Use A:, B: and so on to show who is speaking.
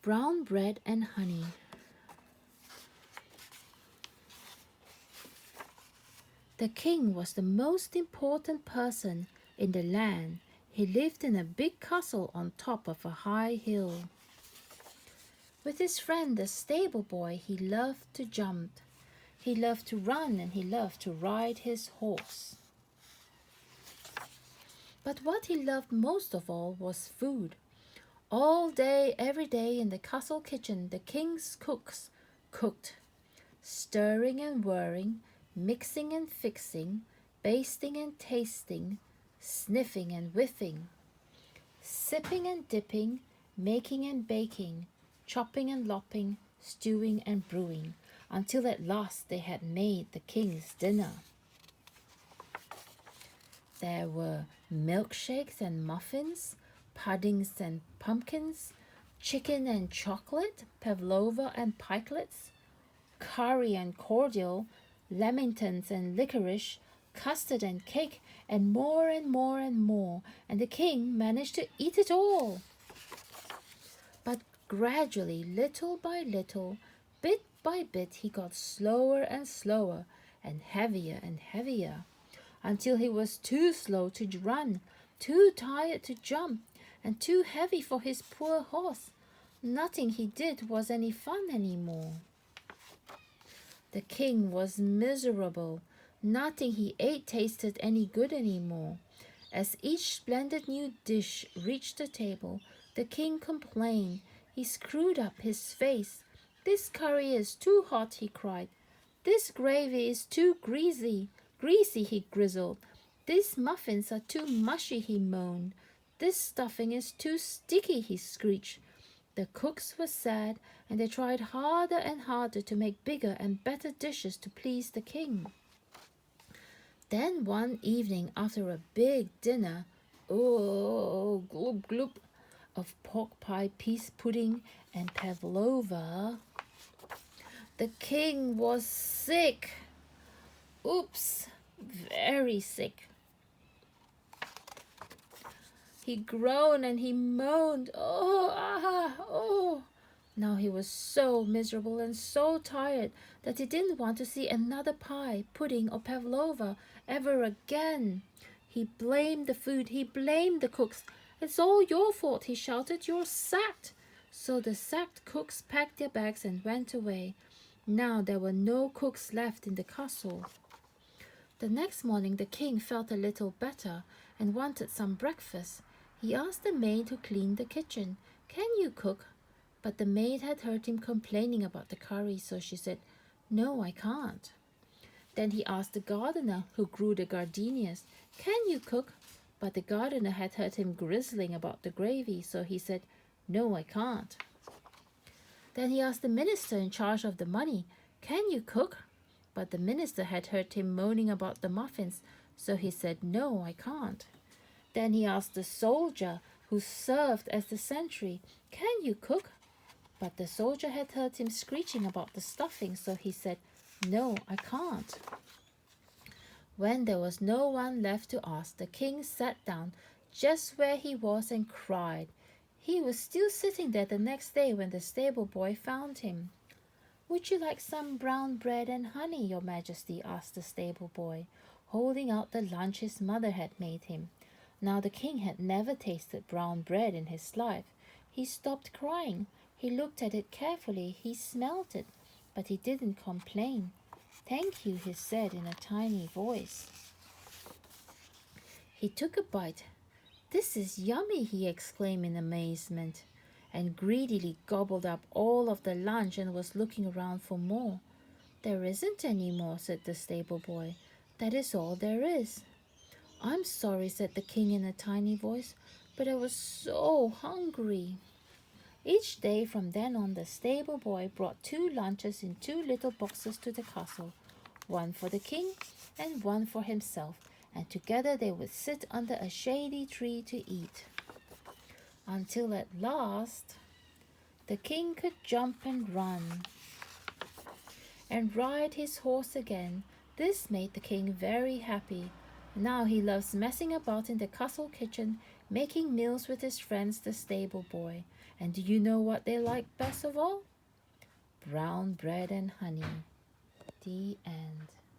A: Brown Bread and Honey. The king was the most important person in the land. He lived in a big castle on top of a high hill. With his friend the stable boy, he loved to jump. He loved to run and he loved to ride his horse. But what he loved most of all was food. All day, every day in the castle kitchen, the king's cooks cooked, stirring and whirring, mixing and fixing, basting and tasting, sniffing and whiffing, sipping and dipping, making and baking, chopping and lopping, stewing and brewing, until at last they had made the king's dinner. There were milkshakes and muffins, puddings and pumpkins, chicken and chocolate, pavlova and pikelets, curry and cordial, lamingtons and licorice, custard and cake, and more and more and more, and the king managed to eat it all. But gradually, little by little, bit by bit, he got slower and slower, and heavier, until he was too slow to run, too tired to jump, and too heavy for his poor horse. Nothing he did was any fun anymore. The king was miserable. Nothing he ate tasted any good anymore. As each splendid new dish reached the table, the king complained. He screwed up his face. "This curry is too hot," he cried. "This gravy is too greasy, he grizzled. "These muffins are too mushy," he moaned. "This stuffing is too sticky," he screeched. The cooks were sad, and they tried harder and harder to make bigger and better dishes to please the king. Then one evening, after a big dinner, oh, gloop gloop, of pork pie, peas pudding, and pavlova, the king was sick. Oops, very sick. He groaned and he moaned. Oh. Now he was so miserable and so tired that he didn't want to see another pie, pudding, or pavlova ever again. He blamed the food. He blamed the cooks. "It's all your fault," he shouted. "You're sacked." So the sacked cooks packed their bags and went away. Now there were no cooks left in the castle. The next morning the king felt a little better and wanted some breakfast. He asked the maid who cleaned the kitchen, "Can you cook?" But the maid had heard him complaining about the curry, so she said, "No, I can't." Then he asked the gardener who grew the gardenias, "Can you cook?" But the gardener had heard him grizzling about the gravy, so he said, "No, I can't." Then he asked the minister in charge of the money, "Can you cook?" But the minister had heard him moaning about the muffins, so he said, "No, I can't." Then he asked the soldier who served as the sentry, "Can you cook?" But the soldier had heard him screeching about the stuffing, so he said, "No, I can't." When there was no one left to ask, the king sat down just where he was and cried. He was still sitting there the next day when the stable boy found him. "Would you like some brown bread and honey, your majesty?" asked the stable boy, holding out the lunch his mother had made him. Now the king had never tasted brown bread in his life. He stopped crying. He looked at it carefully. He smelt it, but he didn't complain. "Thank you," he said in a tiny voice. He took a bite. "This is yummy," he exclaimed in amazement, and greedily gobbled up all of the lunch and was looking around for more. "There isn't any more," said the stable boy. "That is all there is." "I'm sorry," said the king in a tiny voice, "but I was so hungry." Each day from then on, the stable boy brought 2 lunches in 2 little boxes to the castle, one for the king and one for himself, and together they would sit under a shady tree to eat. Until at last, the king could jump and run and ride his horse again. This made the king very happy. Now he loves messing about in the castle kitchen, making meals with his friends, the stable boy. And do you know what they liked best of all? Brown bread and honey. The end.